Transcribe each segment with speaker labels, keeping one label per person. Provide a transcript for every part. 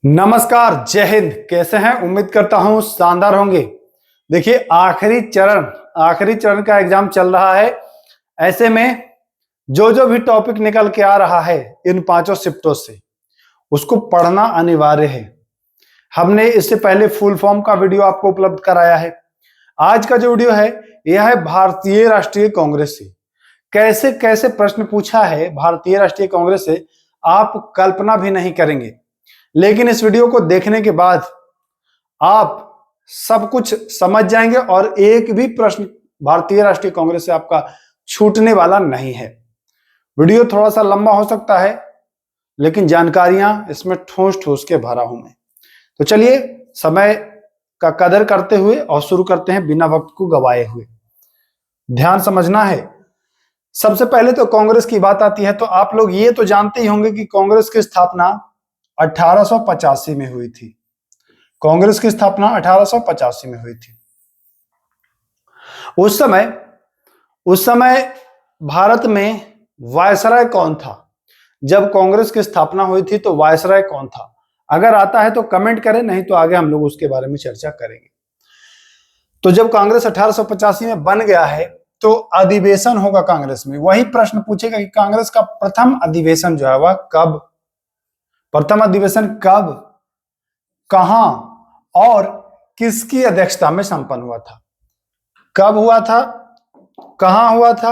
Speaker 1: नमस्कार, जय हिंद। कैसे हैं? उम्मीद करता हूं शानदार होंगे। देखिए, आखिरी चरण का एग्जाम चल रहा है। ऐसे में जो भी टॉपिक निकल के आ रहा है इन पांचों शिफ्टों से, उसको पढ़ना अनिवार्य है। हमने इससे पहले फुल फॉर्म का वीडियो आपको उपलब्ध कराया है। आज का जो वीडियो है यह है भारतीय राष्ट्रीय कांग्रेस से। कैसे कैसे प्रश्न पूछा है भारतीय राष्ट्रीय कांग्रेस से, आप कल्पना भी नहीं करेंगे। लेकिन इस वीडियो को देखने के बाद आप सब कुछ समझ जाएंगे और एक भी प्रश्न भारतीय राष्ट्रीय कांग्रेस से आपका छूटने वाला नहीं है। वीडियो थोड़ा सा लंबा हो सकता है, लेकिन जानकारियां इसमें ठोस ठोस के भरा हूं मैं। तो चलिए, समय का कदर करते हुए और शुरू करते हैं बिना वक्त को गवाए हुए। ध्यान समझना है। सबसे पहले तो कांग्रेस की बात आती है तो आप लोग ये तो जानते ही होंगे कि कांग्रेस की स्थापना 1885 में हुई थी। कांग्रेस की स्थापना 1885 में हुई थी। उस समय भारत में वायसराय कौन था? जब कांग्रेस की स्थापना हुई थी तो वायसराय कौन था? अगर आता है तो कमेंट करें, नहीं तो आगे हम लोग उसके बारे में चर्चा करेंगे। तो जब कांग्रेस 1885 में बन गया है तो अधिवेशन होगा कांग्रेस में। वही प्रश्न पूछेगा कि कांग्रेस का प्रथम अधिवेशन जो है वह कब, प्रथम अधिवेशन कब, कहां और किसकी अध्यक्षता में संपन्न हुआ था? कब हुआ था, कहां हुआ था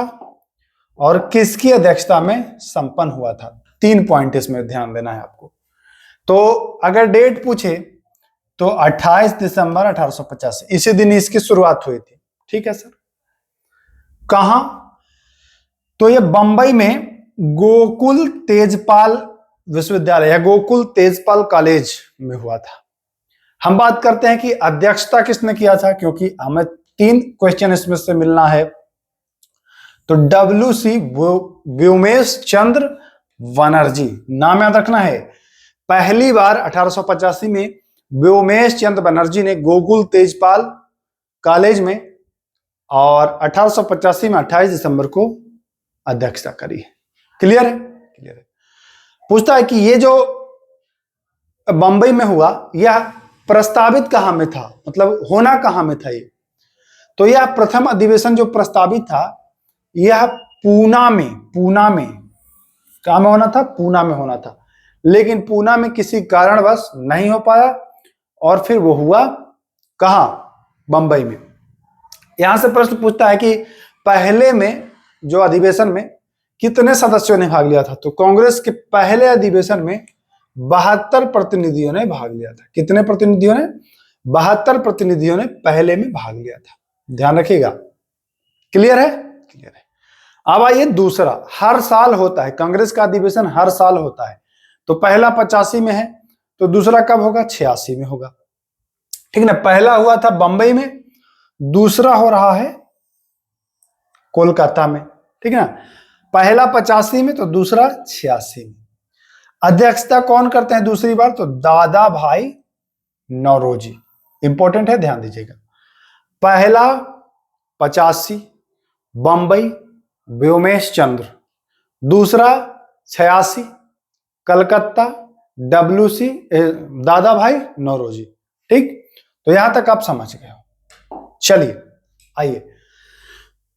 Speaker 1: और किसकी अध्यक्षता में संपन्न हुआ था? 3 पॉइंट इसमें ध्यान देना है आपको। तो अगर डेट पूछे तो 28 दिसंबर 1885, इसी दिन इसकी शुरुआत हुई थी। ठीक है सर। कहां? तो ये बंबई में गोकुल तेजपाल विश्वविद्यालय या गोकुल तेजपाल कॉलेज में हुआ था। हम बात करते हैं कि अध्यक्षता किसने किया था, क्योंकि हमें 3 क्वेश्चन इसमें से मिलना है। तो WC व्योमेश चंद्र बनर्जी, नाम याद रखना है। पहली बार 1885 में व्योमेश चंद्र बनर्जी ने गोकुल तेजपाल कॉलेज में और 1885 में 28 दिसंबर को अध्यक्षता करी। क्लियर है? क्लियर है। पूछता है कि ये जो बंबई में हुआ यह प्रस्तावित कहां में था, मतलब होना कहां में था ये? तो यह प्रथम अधिवेशन जो प्रस्तावित था यह पूना में कहां में होना था? पूना में होना था। लेकिन पूना में किसी कारणवश नहीं हो पाया और फिर वो हुआ कहां? बंबई में। यहां से प्रश्न पूछता है कि पहले में जो अधिवेशन में कितने सदस्यों ने भाग लिया था? तो कांग्रेस के पहले अधिवेशन में 72 प्रतिनिधियों ने भाग लिया था। कितने प्रतिनिधियों ने? 72 प्रतिनिधियों ने पहले में भाग लिया था। ध्यान रखिएगा। क्लियर है? क्लियर है। अब आइए दूसरा। हर साल होता है कांग्रेस का अधिवेशन, हर साल होता है। तो पहला 85 में है तो दूसरा कब होगा? 86 में होगा। ठीक ना। पहला हुआ था बंबई में, दूसरा हो रहा है कोलकाता में। ठीक है ना। पहला 85 में तो दूसरा 86 में। अध्यक्षता कौन करते हैं दूसरी बार? तो दादा भाई नौरोजी। इंपॉर्टेंट है, ध्यान दीजिएगा। पहला 85 बंबई व्योमेश चंद्र, दूसरा 86 कलकत्ता WC दादा भाई नौरोजी। ठीक, तो यहां तक आप समझ गए हो। चलिए आइए,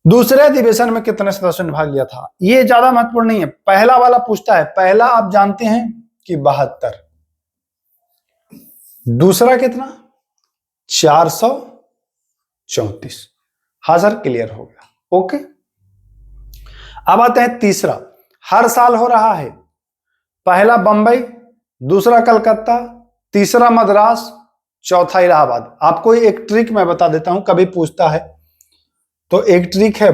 Speaker 1: दूसरे अधिवेशन में कितने सदस्यों ने भाग लिया था? ये ज्यादा महत्वपूर्ण नहीं है। पहला वाला पूछता है, पहला आप जानते हैं कि 72, दूसरा कितना? 434। हाँ सर, क्लियर हो गया। ओके। अब आते हैं तीसरा। हर साल हो रहा है। पहला बंबई, दूसरा कलकत्ता, तीसरा मद्रास, चौथा इलाहाबाद। आपको एक ट्रिक मैं बता देता हूं, कभी पूछता है तो एक ट्रिक है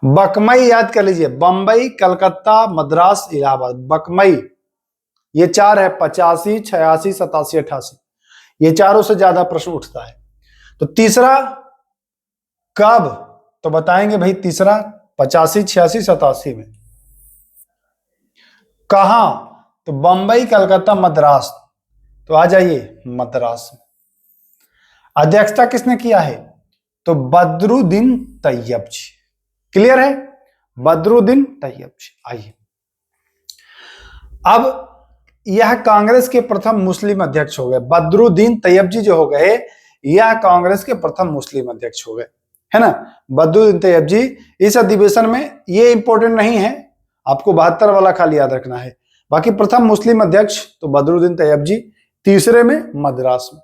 Speaker 1: बकमई याद कर लीजिए। बंबई, कलकत्ता, मद्रास, इलाहाबाद, बकमई। ये 4 है, 85, 86, 87, 88। ये चारों से ज्यादा प्रश्न उठता है। तो तीसरा कब? तो बताएंगे भाई तीसरा 85, 86, 87 में। कहां? तो बंबई, कलकत्ता, मद्रास। तो आ जाइए मद्रास। अध्यक्षता किसने किया है? तो बदरुद्दीन तैयब जी। क्लियर है? बदरुद्दीन तैयबजी। आइए, अब यह कांग्रेस के प्रथम मुस्लिम अध्यक्ष हो गए। बदरुद्दीन तैयबजी जो हो गए, यह कांग्रेस के प्रथम मुस्लिम अध्यक्ष हो गए, है ना। बदरुद्दीन तैयबजी इस अधिवेशन में, ये इंपॉर्टेंट नहीं है, आपको 72 वाला खाली याद रखना है। बाकी प्रथम मुस्लिम अध्यक्ष तो बदरुद्दीन तैयबजी, तीसरे में मद्रास में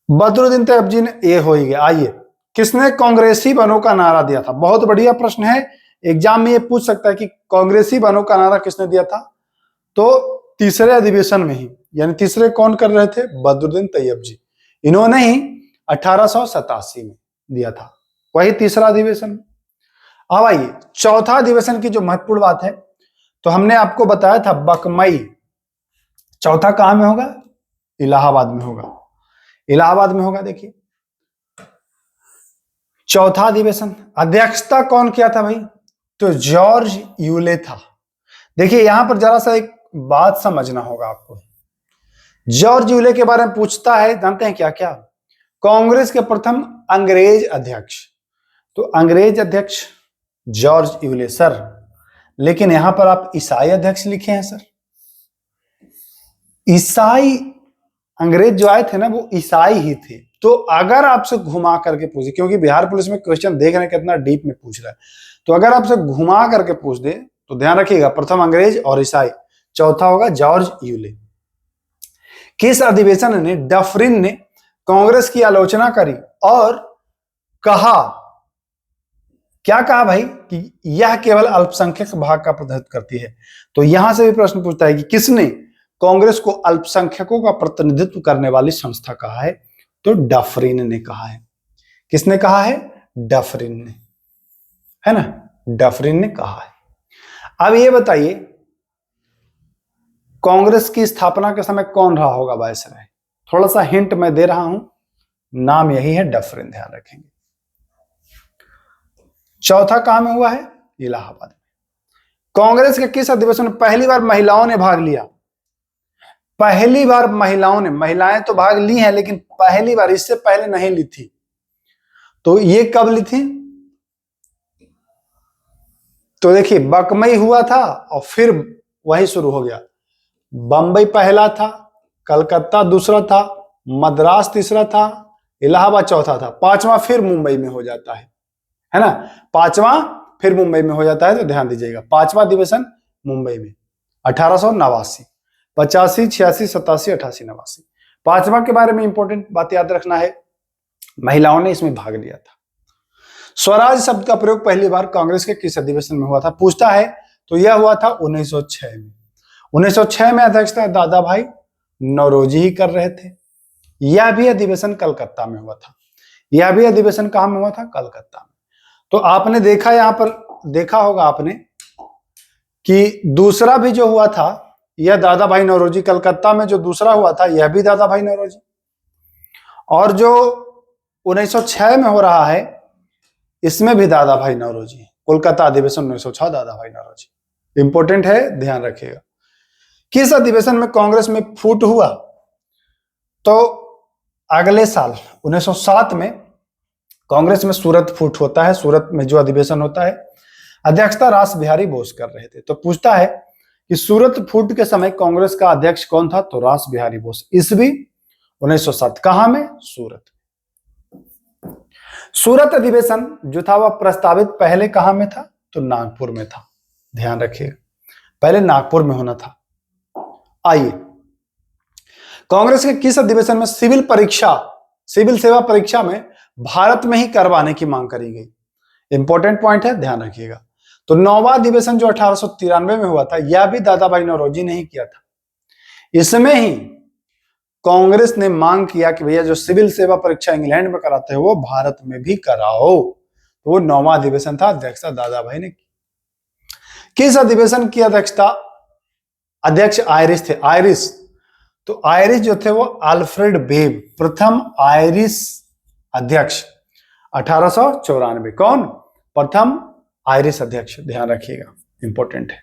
Speaker 1: बदरुद्दीन तैयबजी ने, ये हो ही गया। आइए, किसने कांग्रेसी बनो का नारा दिया था? बहुत बढ़िया प्रश्न है, एग्जाम में ये पूछ सकता है कि कांग्रेसी बनो का नारा किसने दिया था। तो तीसरे अधिवेशन में ही, यानी तीसरे कौन कर रहे थे? बदरुद्दीन तैयबजी। इन्होंने ही 1887 में दिया था, वही तीसरा अधिवेशन। अब आइए, चौथा अधिवेशन की जो महत्वपूर्ण बात है, तो हमने आपको बताया था बकमई, चौथा कहां में होगा? इलाहाबाद में होगा, इलाहाबाद में होगा। देखिए, चौथा अधिवेशन, अध्यक्षता कौन किया था भाई? तो जॉर्ज यूले था। देखिए, यहां पर जरा सा एक बात समझना होगा आपको। जॉर्ज यूले के बारे में पूछता है, जानते हैं क्या क्या? कांग्रेस के प्रथम अंग्रेज अध्यक्ष। तो अंग्रेज अध्यक्ष जॉर्ज यूले सर, लेकिन यहां पर आप ईसाई अध्यक्ष लिखे हैं सर। ईसाई अंग्रेज जो आए थे ना, वो ईसाई ही थे। तो अगर आपसे घुमा करके पूछे, क्योंकि बिहार पुलिस में क्वेश्चन देख रहे हैं कितना डीप में पूछ रहा है, तो अगर आपसे घुमा करके पूछ दे तो ध्यान रखिएगा, प्रथम अंग्रेज और ईसाई, चौथा होगा जॉर्ज यूले। किस अधिवेशन ने डफरिन ने कांग्रेस की आलोचना करी और कहा, क्या कहा भाई? कि यह केवल अल्पसंख्यक भाग का प्रतिनिधित्व करती है। तो यहां से भी प्रश्न पूछता है कि किसने कांग्रेस को अल्पसंख्यकों का प्रतिनिधित्व करने वाली संस्था कहा है? तो डफरिन ने कहा है। किसने कहा है? डफरिन ने, है ना, डफरिन ने कहा है। अब ये बताइए, कांग्रेस की स्थापना के समय कौन रहा होगा वायसराय? थोड़ा सा हिंट मैं दे रहा हूं, नाम यही है डफरिन, ध्यान रखेंगे। चौथा कहां में हुआ है? इलाहाबाद में। कांग्रेस के किस अधिवेशन में पहली बार महिलाओं ने भाग लिया? पहली बार महिलाओं ने, महिलाएं तो भाग ली हैं, लेकिन पहली बार, इससे पहले नहीं ली थी। तो ये कब ली थी? तो देखिए, बकमई हुआ था और फिर वही शुरू हो गया। बंबई पहला था, कलकत्ता दूसरा था, मद्रास तीसरा था, इलाहाबाद चौथा था, पांचवा फिर मुंबई में हो जाता है ना। पांचवा फिर मुंबई में हो जाता है, तो ध्यान दीजिएगा, पांचवा अधिवेशन मुंबई में 1889, 85, 86, 87, 88, 89। पांचवा के बारे में इंपॉर्टेंट बात याद रखना है, महिलाओं ने इसमें भाग लिया था। स्वराज शब्द का प्रयोग पहली बार कांग्रेस के किस अधिवेशन में हुआ था? पूछता है, तो यह हुआ था 1906 में। 1906 में अध्यक्षता दादा भाई नौरोजी ही कर रहे थे। यह भी अधिवेशन कलकत्ता में हुआ था। यह भी अधिवेशन कहां में हुआ था? कलकत्ता में। तो आपने देखा, यहां पर देखा होगा आपने कि दूसरा भी जो हुआ था, यह दादा भाई नौरोजी, कलकत्ता में जो दूसरा हुआ था, यह भी दादा भाई नौरोजी। और जो 1906 में हो रहा है, इसमें भी दादा भाई नौरोजी। कोलकाता अधिवेशन 1906, दादा भाई नौरोजी। इंपॉर्टेंट है, ध्यान रखिएगा। किस अधिवेशन में कांग्रेस में फूट हुआ? तो अगले साल 1907 में कांग्रेस में सूरत फूट होता है। सूरत में जो अधिवेशन होता है, अध्यक्षता रास बिहारी बोस कर रहे थे। तो पूछता है कि सूरत फूट के समय कांग्रेस का अध्यक्ष कौन था? तो रास बिहारी बोस। ईस्वी 1907, कहां में? सूरत। सूरत अधिवेशन जो था वह प्रस्तावित पहले कहां में था? तो नागपुर में था। ध्यान रखिएगा, पहले नागपुर में होना था। आइए, कांग्रेस के किस अधिवेशन में सिविल सेवा परीक्षा में भारत में ही करवाने की मांग करी गई? इंपॉर्टेंट पॉइंट है, ध्यान रखिएगा। तो 9वां अधिवेशन जो 1893 में हुआ था, यह भी दादा भाई नौरोजी ने ही किया था। इसमें ही कांग्रेस ने मांग किया कि भैया जो सिविल सेवा परीक्षा इंग्लैंड में कराते हैं वो भारत में भी कराओ। तो वो 9वां अधिवेशन था, अध्यक्षता दादा भाई ने की। किस अधिवेशन की अध्यक्षता? अध्यक्ष आयरिश थे। आयरिश, तो आयरिश जो थे वो अल्फ्रेड बेब, प्रथम आयरिश अध्यक्ष 1894। कौन? प्रथम आयरिश अध्यक्ष, ध्यान रखिएगा, इंपॉर्टेंट है।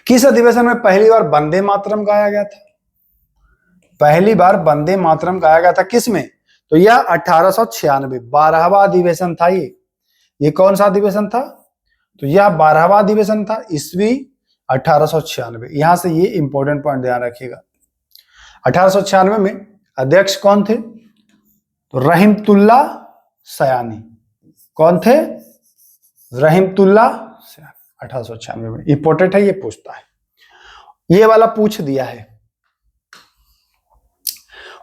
Speaker 1: किस अधिवेशन में पहली बार वंदे मातरम गाया गया था? पहली बार वंदे मातरम गाया गया था किस में? तो यह 1896, 12वां अधिवेशन था ये। ये कौन सा अधिवेशन था? तो यह 12वां अधिवेशन था, ईस्वी 1896। यहां से ये इंपॉर्टेंट पॉइंट ध्यान रखिएगा। 1896 में अध्यक्ष कौन थे? तो रहीमतुल्ला सयानी। कौन थे? रहीमतुल्ला सयानी। 1896 में इंपॉर्टेंट है, ये पूछता है, ये वाला पूछ दिया है।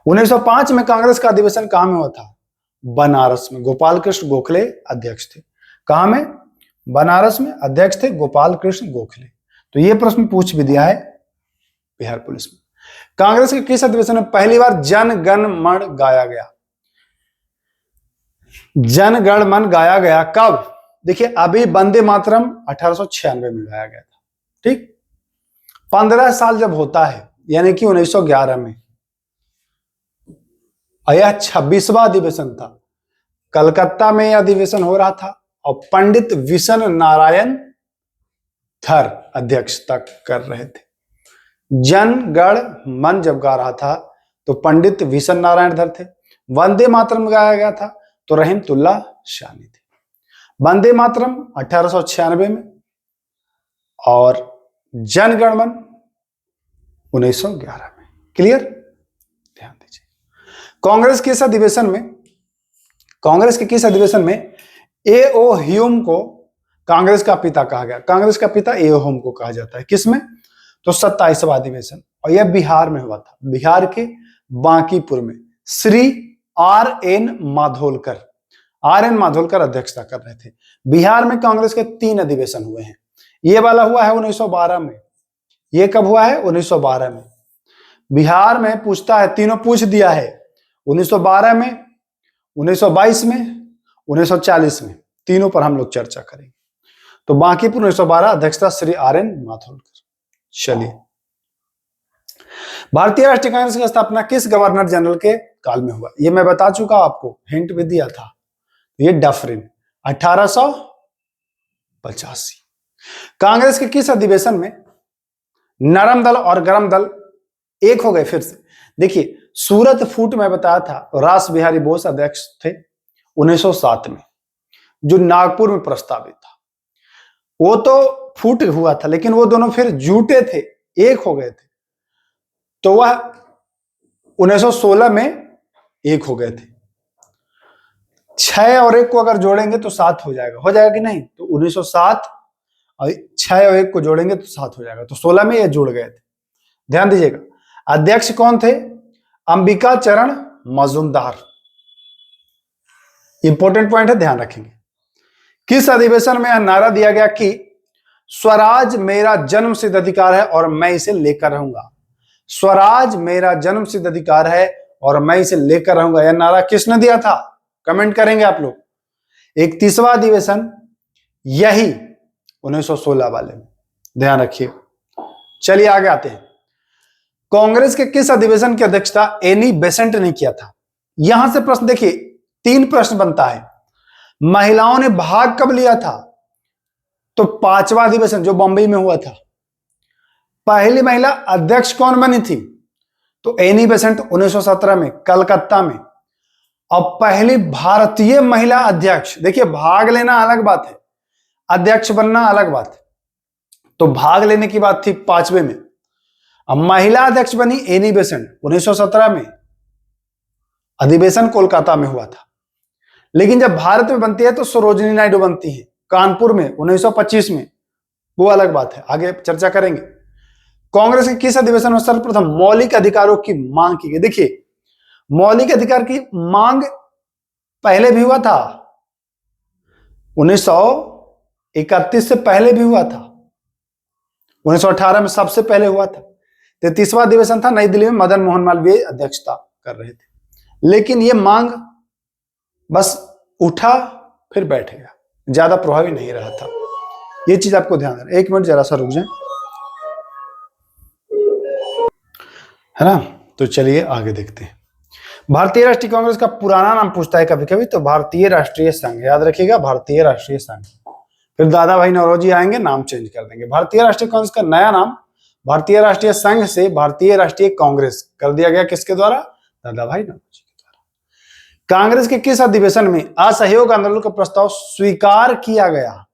Speaker 1: 1905 में कांग्रेस का अधिवेशन कहां में हुआ था? बनारस में। गोपाल कृष्ण गोखले अध्यक्ष थे। कहां में? बनारस में अध्यक्ष थे गोपाल कृष्ण गोखले। तो ये प्रश्न पूछ भी दिया है बिहार पुलिस में। कांग्रेस के किस अधिवेशन में पहली बार जन गण मन गाया गया? जन गण मन गाया गया कब? देखिए, अभी वंदे मातरम 1896 में गाया गया था, ठीक। 15 साल जब होता है, यानी कि 1911 में, यह 26वां अधिवेशन था। कलकत्ता में यह अधिवेशन हो रहा था और पंडित विशन नारायण धर अध्यक्षता कर रहे थे। जन गण मन जब गा रहा था तो पंडित विशन नारायण धर थे। वंदे मातरम गाया गया था तो रहीमतुल्ला सयानी थे। वंदे मातरम 1896 में और जन गण मन 1911 में। क्लियर? ध्यान दीजिए। कांग्रेस के किस अधिवेशन में ए.ओ. ह्यूम को कांग्रेस का पिता कहा गया? कांग्रेस का पिता ए.ओ. ह्यूम को कहा जाता है। किसमें? तो 27वां अधिवेशन, और यह बिहार में हुआ था। बिहार के बांकीपुर में श्री आर.एन. माधोलकर अध्यक्षता कर रहे थे। बिहार में कांग्रेस के 3 अधिवेशन हुए हैं। ये वाला हुआ है 1912 में। ये कब हुआ है? 1912 में। बिहार में पूछता है, तीनों पूछ दिया है, 1912 में, 1922 में, 1940 में। तीनों पर हम लोग चर्चा करेंगे। तो बांकीपुर 1912, अध्यक्षता श्री आर.एन. माधोलकर। चलिए, भारतीय राष्ट्रीय कांग्रेस की स्थापना किस गवर्नर जनरल के काल में हुआ? ये मैं बता चुका, आपको हिंट भी दिया था। ये डफरिन 1885। कांग्रेस के किस अधिवेशन में नरम दल और गरम दल एक हो गए फिर से? देखिए, सूरत फूट में बताया था, रास बिहारी बोस अध्यक्ष थे 1907 में, जो नागपुर में प्रस्तावित था। वो तो फूट हुआ था, लेकिन वो दोनों फिर जुटे थे, एक हो गए थे। तो वह 1916 में एक हो गए थे। 6 और 1 को अगर जोड़ेंगे तो 7 हो जाएगा कि नहीं? तो 1907 और 6 और 1 को जोड़ेंगे तो 7 हो जाएगा। तो 16 में ये जुड़ गए थे। ध्यान दीजिएगा। अध्यक्ष कौन थे? अंबिका चरण मजूमदार। इंपॉर्टेंट पॉइंट है, ध्यान रखेंगे। किस अधिवेशन में यह नारा दिया गया कि स्वराज मेरा जन्मसिद्ध अधिकार है और मैं इसे लेकर रहूंगा? स्वराज मेरा जन्मसिद्ध अधिकार है और मैं इसे लेकर रहूंगा, यह नारा किसने दिया था? कमेंट करेंगे आप लोग। 31वां अधिवेशन यही 1916 वाले में, ध्यान रखिए। चलिए आगे आते हैं। कांग्रेस के किस अधिवेशन की अध्यक्षता एनी बेसेंट ने किया था? यहां से प्रश्न देखिए, 3 प्रश्न बनता है। महिलाओं ने भाग कब लिया था? तो 5वां अधिवेशन जो बंबई में हुआ था। पहली महिला अध्यक्ष कौन बनी थी? तो एनी बेसेंट 1917 में कलकत्ता में। अब पहली भारतीय महिला अध्यक्ष, देखिए भाग लेना अलग बात है, अध्यक्ष बनना अलग बात है। तो भाग लेने की बात थी 5वें में। अब महिला अध्यक्ष बनी एनी बेसेंट 1917 में। अधिवेशन कोलकाता में हुआ था। लेकिन जब भारत में बनती है तो सरोजिनी नायडू बनती है कानपुर में 1925 में, वो अलग बात है, आगे चर्चा करेंगे। कांग्रेस के किस अधिवेशन में सर्वप्रथम मौलिक अधिकारों की मांग की गई? देखिए, मौलिक अधिकार की मांग पहले भी हुआ था, 1931 से पहले भी हुआ था, 1918 में सबसे पहले हुआ था। 33वां अधिवेशन था, नई दिल्ली में मदन मोहन मालवीय अध्यक्षता कर रहे थे। लेकिन यह मांग बस उठा फिर बैठ गया, ज्यादा प्रभावी नहीं रहा था। यह चीज आपको ध्यान देना। 1 मिनट जरा सा रुक जाए, है ना। तो चलिए आगे देखते हैं। भारतीय राष्ट्रीय कांग्रेस का पुराना नाम पूछता है कभी कभी, तो भारतीय राष्ट्रीय संघ, याद रखिएगा, भारतीय राष्ट्रीय संघ। फिर दादा भाई नौरोजी आएंगे, नाम चेंज कर देंगे। भारतीय राष्ट्रीय कांग्रेस का नया नाम भारतीय राष्ट्रीय संघ से भारतीय राष्ट्रीय कांग्रेस कर दिया गया। किसके द्वारा? दादा भाई नौरोजी के द्वारा। कांग्रेस के किस अधिवेशन में असहयोग आंदोलन का प्रस्ताव स्वीकार किया गया?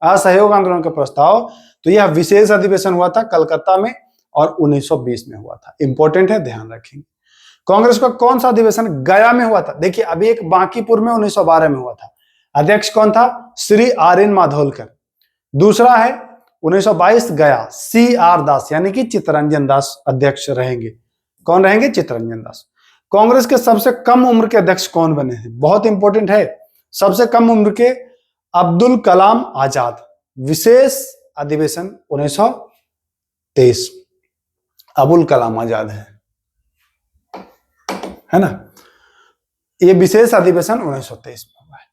Speaker 1: असहयोग आंदोलन का प्रस्ताव, तो यह विशेष अधिवेशन हुआ था कलकत्ता में और 1920 में हुआ था। इंपॉर्टेंट है, ध्यान रखेंगे। कांग्रेस का कौन सा अधिवेशन गया में हुआ था? देखिए, अभी एक बांकीपुर में 1912 में हुआ था। अध्यक्ष कौन था? Shri R N Madholkar. दूसरा है 1922 गया, सी आर दास यानी कि चित्तरंजन दास अध्यक्ष रहेंगे। कौन रहेंगे? चित्तरंजन दास। कांग्रेस के सबसे कम उम्र के अध्यक्ष कौन बने हैं? बहुत इंपॉर्टेंट है। सबसे कम उम्र के अब्दुल कलाम आजाद। विशेष अधिवेशन 1923, अबुल कलाम आजाद है ना। ये विशेष अधिवेशन 1923 में हुआ है।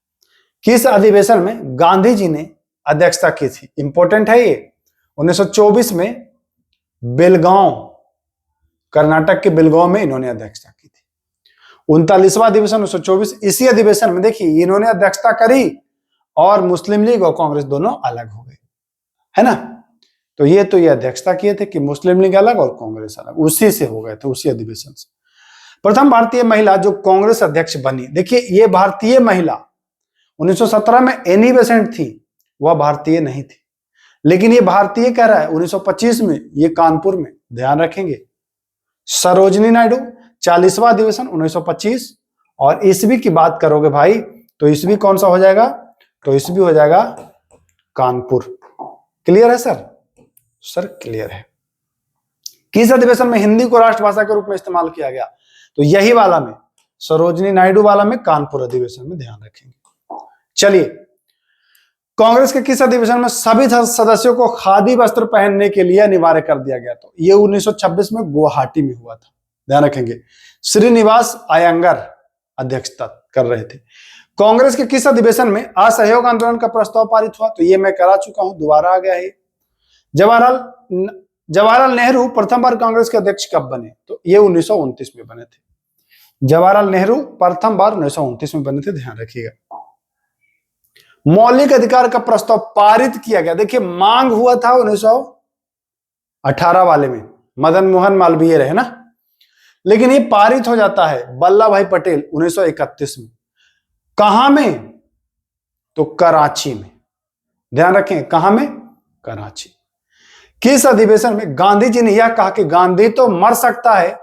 Speaker 1: किस अधिवेशन में गांधी जी ने अध्यक्षता की थी? इंपॉर्टेंट है ये। 1924 में बेलगांव, कर्नाटक के बेलगांव में इन्होंने अध्यक्षता की थी। 39वां अधिवेशन 1924। इसी अधिवेशन में देखिए इन्होंने अध्यक्षता करी और मुस्लिम लीग और कांग्रेस दोनों अलग हो गए, है ना। तो ये अध्यक्षता किए थे कि मुस्लिम लीग अलग और कांग्रेस अलग, उसी से हो गए थे, उसी अधिवेशन से। प्रथम भारतीय महिला जो कांग्रेस अध्यक्ष बनी, देखिए ये भारतीय महिला 1917 में एनी बेसेंट थी, वह भारतीय नहीं थी, लेकिन ये भारतीय कह रहा है 1925 में, ये कानपुर में, ध्यान रखेंगे। सरोजनी नायडू 40वां अधिवेशन 1925। और ईस्वी की बात करोगे भाई तो ईस्वी कौन सा हो जाएगा? तो ईस्वी हो जाएगा कानपुर। क्लियर है सर? सर क्लियर है। किस अधिवेशन में हिंदी को राष्ट्रभाषा के रूप में इस्तेमाल किया गया? तो यही वाला में, सरोजनी नायडू वाला में, कानपुर अधिवेशन में, ध्यान रखेंगे। चलिए, कांग्रेस के किस अधिवेशन में सभी सदस्यों को खादी वस्त्र पहनने के लिए अनिवार्य कर दिया गया? तो ये 1926 में गुवाहाटी में हुआ था, ध्यान रखेंगे। श्रीनिवास अयंगर अध्यक्षता कर रहे थे। कांग्रेस के किस अधिवेशन में असहयोग आंदोलन का प्रस्ताव पारित हुआ? तो ये मैं करा चुका हूं, दोबारा आ गया है। जवाहरलाल नेहरू प्रथम बार कांग्रेस के अध्यक्ष कब बने? तो ये 1929 में बने थे। जवाहरलाल नेहरू प्रथम बार 1929 में बने थे, ध्यान रखिएगा। मौलिक अधिकार का प्रस्ताव पारित किया गया, देखिए मांग हुआ था 1918 वाले में, मदन मोहन मालवीय रहे ना, लेकिन ये पारित हो जाता है वल्लभ भाई पटेल 1931 में। कहां में? तो कराची में, ध्यान रखें, कहां में? कराची। किस अधिवेशन में गांधी जी ने यह कहा कि गांधी तो मर सकता है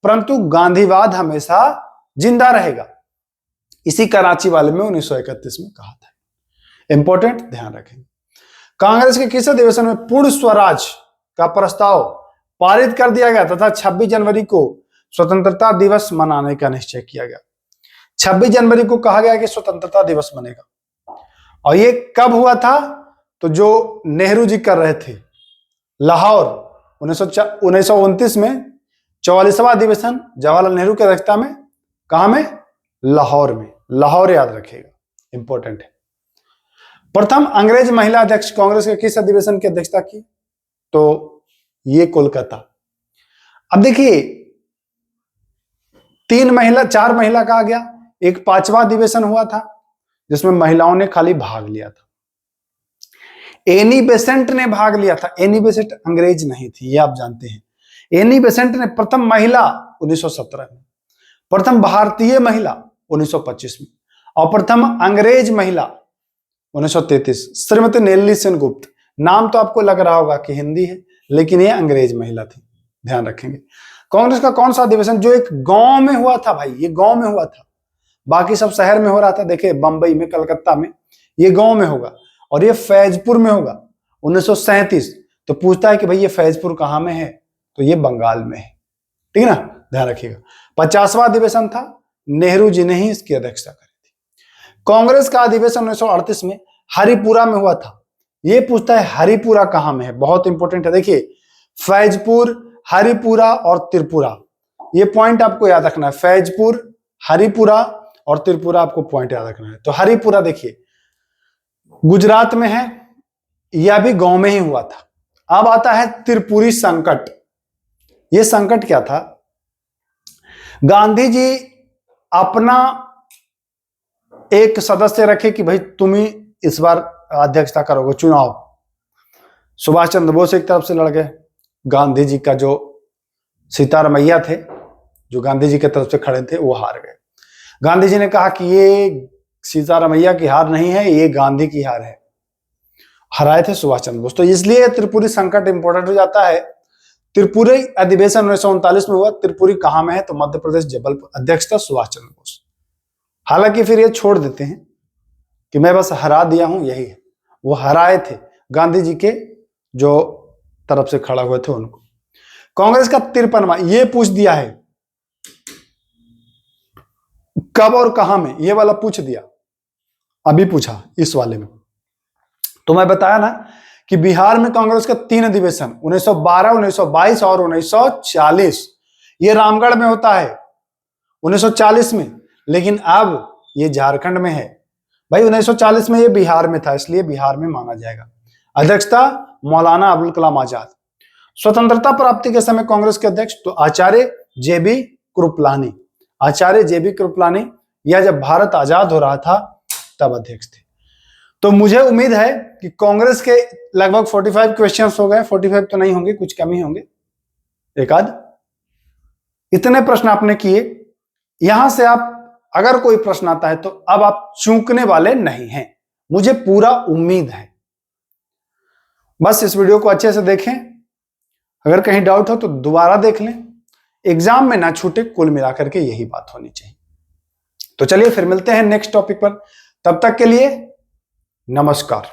Speaker 1: परंतु गांधीवाद हमेशा जिंदा रहेगा? इसी कराची वाले में 1931 में कहा था। इंपॉर्टेंट, ध्यान रखें। कांग्रेस के किस अधिवेशन में पूर्ण स्वराज का प्रस्ताव पारित कर दिया गया तथा 26 जनवरी को स्वतंत्रता दिवस मनाने का निश्चय किया गया? 26 जनवरी को कहा गया कि स्वतंत्रता दिवस मनेगा। और ये कब हुआ था? तो जो नेहरू जी कर रहे थे, लाहौर 1929 में 44वां अधिवेशन जवाहरलाल नेहरू की अध्यक्षता में, कहां में? लाहौर में। लाहौर याद रखिएगा, इंपॉर्टेंट है। प्रथम अंग्रेज महिला अध्यक्ष कांग्रेस के किस अधिवेशन की अध्यक्षता की? तो ये कोलकाता। अब देखिए 4 महिला का आ गया। एक 5वां अधिवेशन हुआ था जिसमें महिलाओं ने खाली भाग लिया था। एनी बेसेंट ने भाग लिया था। एनी बेसेंट अंग्रेज नहीं थी, ये आप जानते हैं। एनी बेसेंट ने प्रथम महिला 1917 में, प्रथम भारतीय महिला 1925 में और प्रथम अंग्रेज महिला 1933 श्रीमती नेल्ली सेनगुप्त। नाम तो आपको लग रहा होगा कि हिंदी है, लेकिन ये अंग्रेज महिला थी, ध्यान रखेंगे। कांग्रेस का कौन सा अधिवेशन जो एक गांव में हुआ था? भाई ये गांव में हुआ था, बाकी सब शहर में हो रहा था। देखिए बंबई में, कलकत्ता में, ये गांव में होगा और ये फैजपुर में होगा 1937। तो पूछता है कि भाई ये फैजपुर कहां में है? तो ये बंगाल में है, ठीक है ना, ध्यान रखिएगा। 50वां अधिवेशन था, नेहरू जी ने ही इसकी अध्यक्षता करी थी। कांग्रेस का अधिवेशन 1938 में हरिपुरा में हुआ था। ये पूछता है हरिपुरा कहां में है, बहुत इंपॉर्टेंट है। देखिए फैजपुर, हरिपुरा और त्रिपुरा, ये पॉइंट आपको याद रखना है। फैजपुर, हरिपुरा और त्रिपुरा आपको पॉइंट याद रखना है। तो हरिपुरा देखिए गुजरात में है, यह भी गांव में ही हुआ था। अब आता है त्रिपुरी संकट। यह संकट क्या था? गांधी जी अपना एक सदस्य रखे कि भाई तुम ही इस बार अध्यक्षता करोगे चुनाव। सुभाष चंद्र बोस एक तरफ से लड़ गए, गांधी जी का जो सीतारमैया थे जो गांधी जी की तरफ से खड़े थे वो हार गए। गांधी जी ने कहा कि ये सीतारमैया की हार नहीं है, ये गांधी की हार है। हराए थे सुभाष चंद्र बोस। तो इसलिए त्रिपुरी संकट इंपॉर्टेंट हो जाता है। त्रिपुरी अधिवेशन 1939 में हुआ। त्रिपुरी कहां में है? तो मध्य प्रदेश, जबलपुर। अध्यक्ष था सुभाष चंद्र बोस। हालांकि फिर ये छोड़ देते हैं कि मैं बस हरा दिया हूं, यही है। वो हराए थे गांधी जी के जो तरफ से खड़ा हुए थे उनको। कांग्रेस का 53वां, ये पूछ दिया है कब और कहां में, ये वाला पूछ दिया, अभी पूछा इस वाले में। तो मैं बताया ना कि बिहार में कांग्रेस का 3 अधिवेशन 1912, 1922 और 1940, ये रामगढ़ में होता है 1940 में, लेकिन अब ये झारखंड में है। भाई 1940 में ये बिहार में था, इसलिए बिहार में माना जाएगा। अध्यक्षता मौलाना अबुल कलाम आजाद। स्वतंत्रता प्राप्ति के समय कांग्रेस के अध्यक्ष तो आचार्य जेबी कृपलानी। आचार्य जेबी कृपलानी, या जब भारत आजाद हो रहा था तब अध्यक्ष थे। तो मुझे उम्मीद है कि कांग्रेस के लगभग 45 क्वेश्चंस हो गए। 45 तो नहीं होंगे, कुछ कम ही होंगे, एक आध। इतने प्रश्न आपने किए। यहां से आप अगर कोई प्रश्न आता है तो अब आप चूकने वाले नहीं हैं, मुझे पूरा उम्मीद है। बस इस वीडियो को अच्छे से देखें। अगर कहीं डाउट हो तो दोबारा देख लें। एग्जाम में ना छूटे, कुल मिलाकर के यही बात होनी चाहिए। तो चलिए फिर मिलते हैं नेक्स्ट टॉपिक पर। तब तक के लिए नमस्कार।